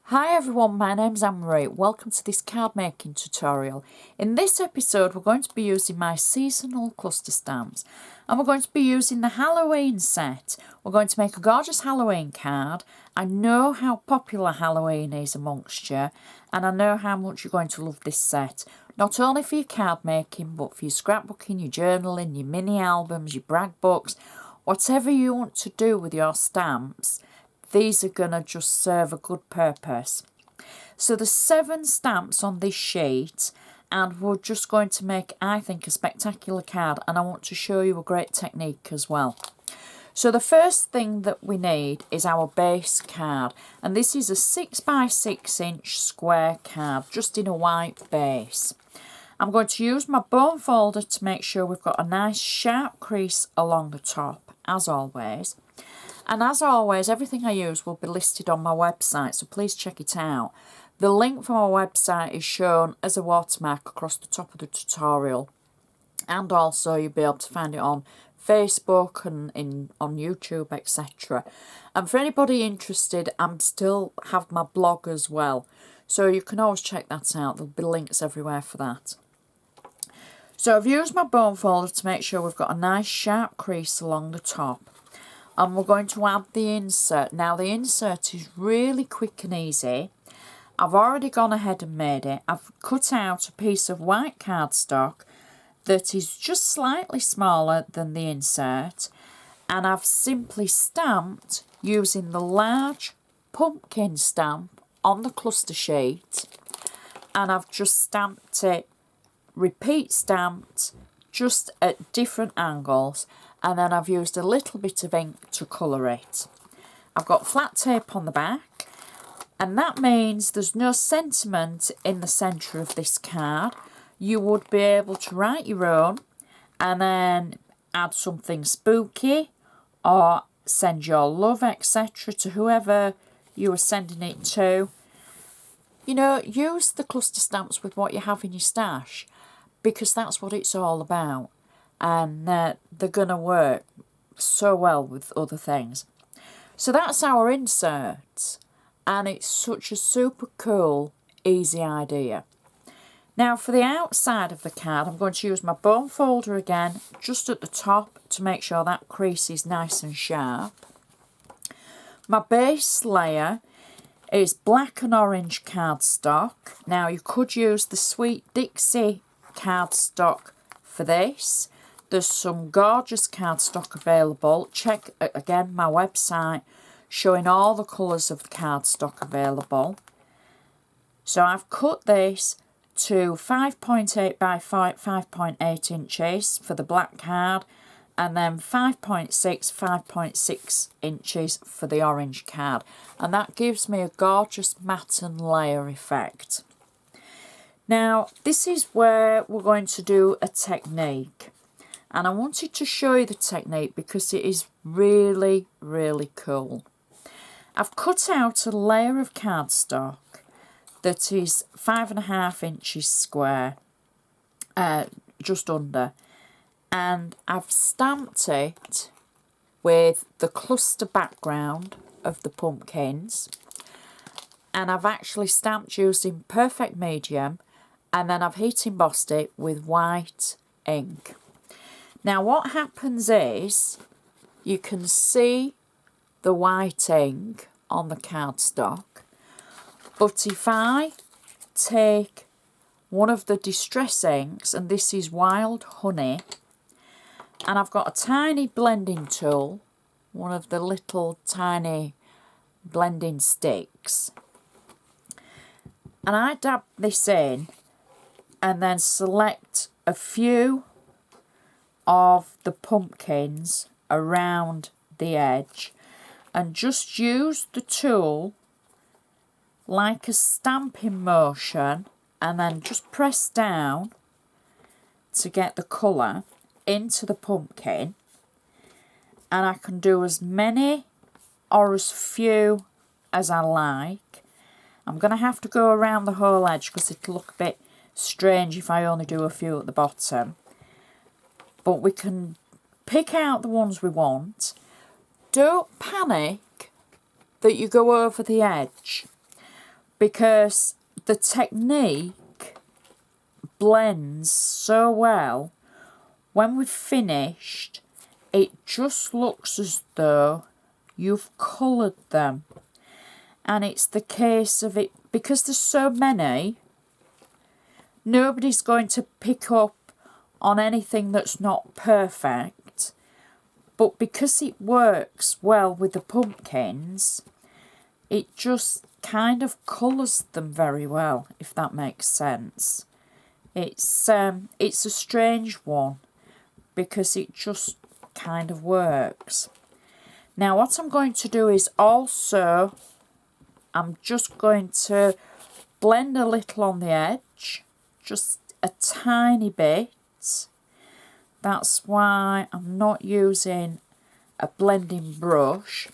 Hi everyone, my name's Anne-Marie. Welcome to this card making tutorial. In this episode we're going to be using my seasonal cluster stamps and we're going to be using the Halloween set. We're going to make a gorgeous Halloween card. I know how popular Halloween is amongst you and I know how much you're going to love this set. Not only for your card making but for your scrapbooking, your journaling, your mini albums, your brag books, whatever you want to do with your stamps. These are going to just serve a good purpose. So there's 7 stamps on this sheet and we're just going to make, I think, a spectacular card, and I want to show you a great technique as well. So the first thing that we need is our base card, and this is a 6x6" square card just in a white base. I'm going to use my bone folder to make sure we've got a nice sharp crease along the top, as always. And as always, everything I use will be listed on my website, so please check it out. The link for my website is shown as a watermark across the top of the tutorial. And also you'll be able to find it on Facebook and on YouTube, etc. And for anybody interested, I'm still have my blog as well. So you can always check that out. There'll be links everywhere for that. So I've used my bone folder to make sure we've got a nice sharp crease along the top. And we're going to add the insert. Now the insert is really quick and easy. I've already gone ahead and made it. I've cut out a piece of white cardstock that is just slightly smaller than the insert, and I've simply stamped using the large pumpkin stamp on the cluster sheet, and I've just stamped it, repeat stamped, just at different angles, and then I've used a little bit of ink to colour it. I've got flat tape on the back, and that means there's no sentiment in the centre of this card. You would be able to write your own and then add something spooky or send your love, etc. to whoever you are sending it to. You know, use the cluster stamps with what you have in your stash, because that's what it's all about. And they're going to work so well with other things. So that's our insert, and it's such a super cool, easy idea. Now for the outside of the card, I'm going to use my bone folder again, just at the top, to make sure that crease is nice and sharp. My base layer is black and orange cardstock. Now you could use the Sweet Dixie cardstock for this. There's some gorgeous cardstock available. Check again my website showing all the colours of the cardstock available. So I've cut this to 5.8 by 5.8 inches for the black card, and then 5.6 inches for the orange card, and that gives me a gorgeous matte and layer effect. Now this is where we're going to do a technique. And I wanted to show you the technique because it is really, really cool. I've cut out a layer of cardstock that is 5.5 inches square, just under. And I've stamped it with the cluster background of the pumpkins. And I've actually stamped using perfect medium, and then I've heat embossed it with white ink. Now what happens is, you can see the white ink on the cardstock, but if I take one of the distress inks, and this is Wild Honey, and I've got a tiny blending tool, one of the little tiny blending sticks, and I dab this in and then select a few of the pumpkins around the edge and just use the tool like a stamping motion, and then just press down to get the colour into the pumpkin, and I can do as many or as few as I like. I'm going to have to go around the whole edge because it'll look a bit strange if I only do a few at the bottom. But we can pick out the ones we want. Don't panic that you go over the edge. because the technique blends so well. When we've finished, it just looks as though you've coloured them. And it's the case of it, because there's so many, nobody's going to pick up on anything that's not perfect. But because it works well with the pumpkins, it just kind of colours them very well, if that makes sense. It's a strange one, because it just kind of works. Now what I'm going to do is also, I'm just going to blend a little on the edge, just a tiny bit. That's why I'm not using a blending brush,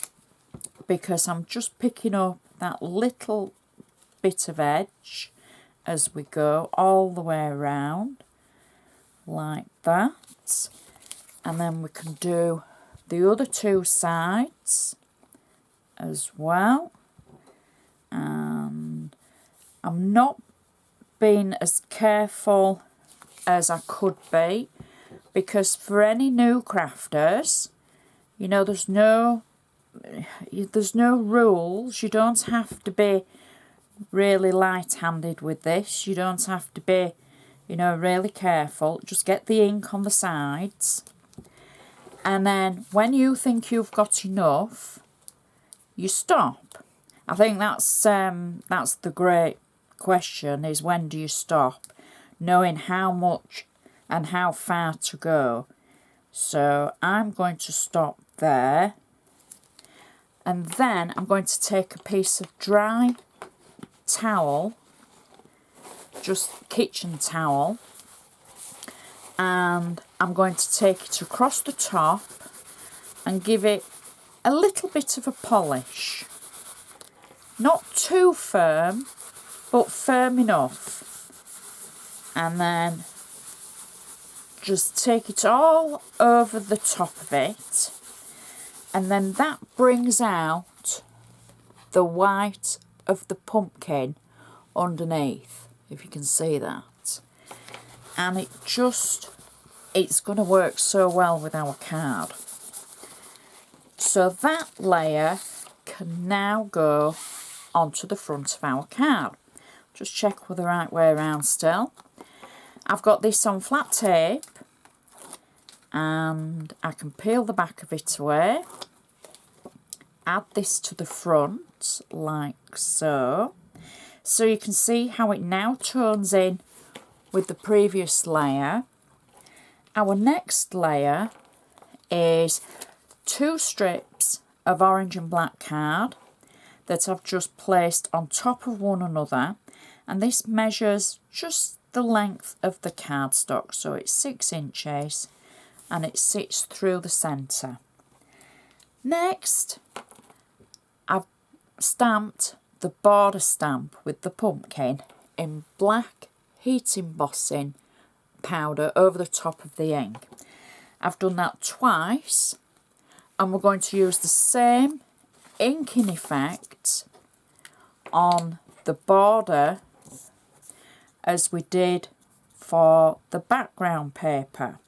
because I'm just picking up that little bit of edge as we go all the way around, like that. And then we can do the other two sides as well. And I'm not being as careful as I could be, because for any new crafters, you know, there's no rules. You don't have to be really light-handed with this. You don't have to be, you know, really careful. Just get the ink on the sides, and then when you think you've got enough, you stop. I think that's the great question, is when do you stop, knowing how much and how far to go. So I'm going to stop there, and then I'm going to take a piece of dry towel, just kitchen towel, and I'm going to take it across the top and give it a little bit of a polish. Not too firm, but firm enough. And then just take it all over the top of it, and then that brings out the white of the pumpkin underneath, if you can see that. And it's going to work so well with our card. So that layer can now go onto the front of our card. Just check we're the right way around still. I've got this on flat tape, and I can peel the back of it away, add this to the front like so. So you can see how it now tones in with the previous layer. Our next layer is 2 strips of orange and black card that I've just placed on top of one another, and this measures just the length of the cardstock, so it's 6 inches and it sits through the centre. Next, I've stamped the border stamp with the pumpkin in black heat embossing powder over the top of the ink. I've done that twice, and we're going to use the same inking effect on the border as we did for the background paper.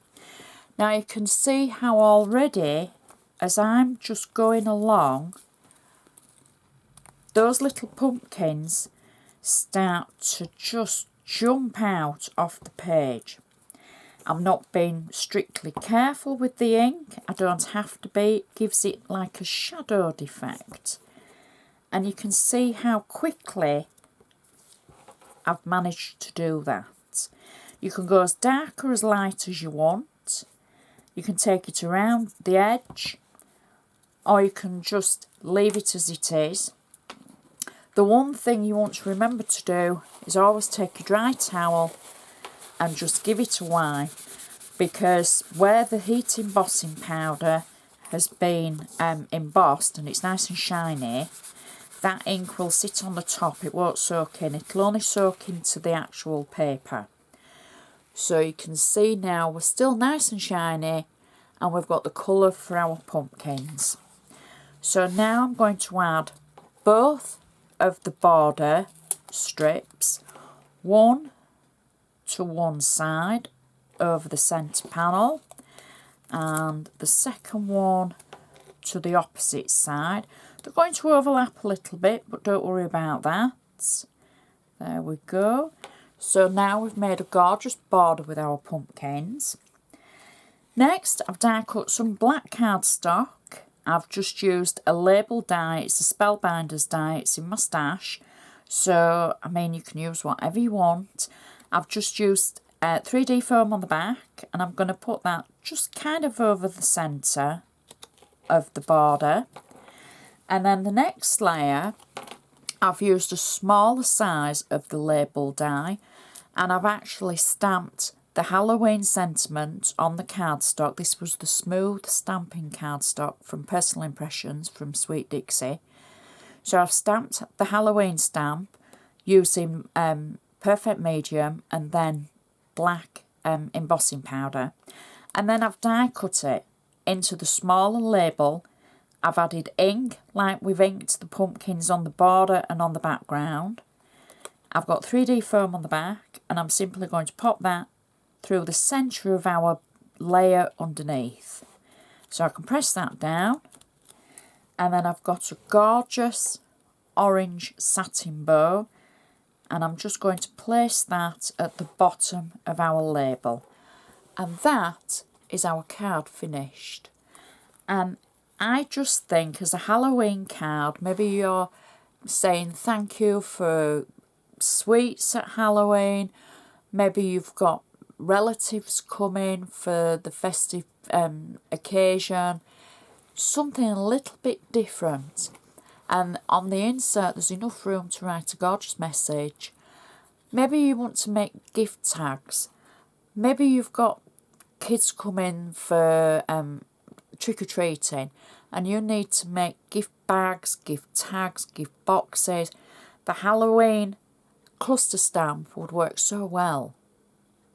Now you can see how already, as I'm just going along, those little pumpkins start to just jump out off the page. I'm not being strictly careful with the ink. I don't have to be. It gives it like a shadowed effect. And you can see how quickly I've managed to do that. You can go as dark or as light as you want. You can take it around the edge, or you can just leave it as it is. The one thing you want to remember to do is always take a dry towel and just give it a wipe, because where the heat embossing powder has been embossed and it's nice and shiny, that ink will sit on the top. It won't soak in. It'll only soak into the actual paper. So you can see now we're still nice and shiny, and we've got the colour for our pumpkins. So now I'm going to add both of the border strips, one to one side over the centre panel and the second one to the opposite side. They're going to overlap a little bit, but don't worry about that. There we go. So now we've made a gorgeous border with our pumpkins. Next, I've die cut some black cardstock. I've just used a label die. It's a Spellbinders die. It's in my stash. So, I mean, you can use whatever you want. I've just used 3D foam on the back, and I'm going to put that just kind of over the centre of the border. And then the next layer, I've used a smaller size of the label die, and I've actually stamped the Halloween sentiment on the cardstock. This was the smooth stamping cardstock from Personal Impressions from Sweet Dixie. So I've stamped the Halloween stamp using Perfect Medium and then black embossing powder. And then I've die cut it into the smaller label. I've added ink, like we've inked the pumpkins on the border and on the background. I've got 3D foam on the back, and I'm simply going to pop that through the centre of our layer underneath. So I can press that down, and then I've got a gorgeous orange satin bow, and I'm just going to place that at the bottom of our label. And that is our card finished. And I just think as a Halloween card, maybe you're saying thank you for sweets at Halloween, maybe you've got relatives coming for the festive occasion, something a little bit different. And on the insert there's enough room to write a gorgeous message. Maybe you want to make gift tags. Maybe you've got kids coming for trick-or-treating and you need to make gift bags, gift tags, gift boxes. The Halloween cluster stamp would work so well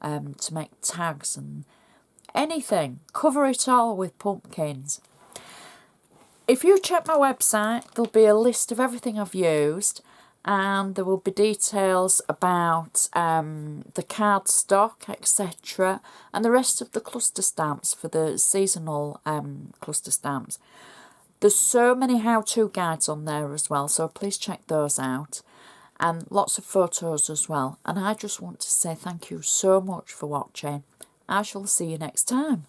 to make tags and anything. Cover it all with pumpkins. If you check my website, there'll be a list of everything I've used, and there will be details about the cardstock, etc., and the rest of the cluster stamps for the seasonal cluster stamps. There's so many how-to guides on there as well, so please check those out. And lots of photos as well. And I just want to say thank you so much for watching. I shall see you next time.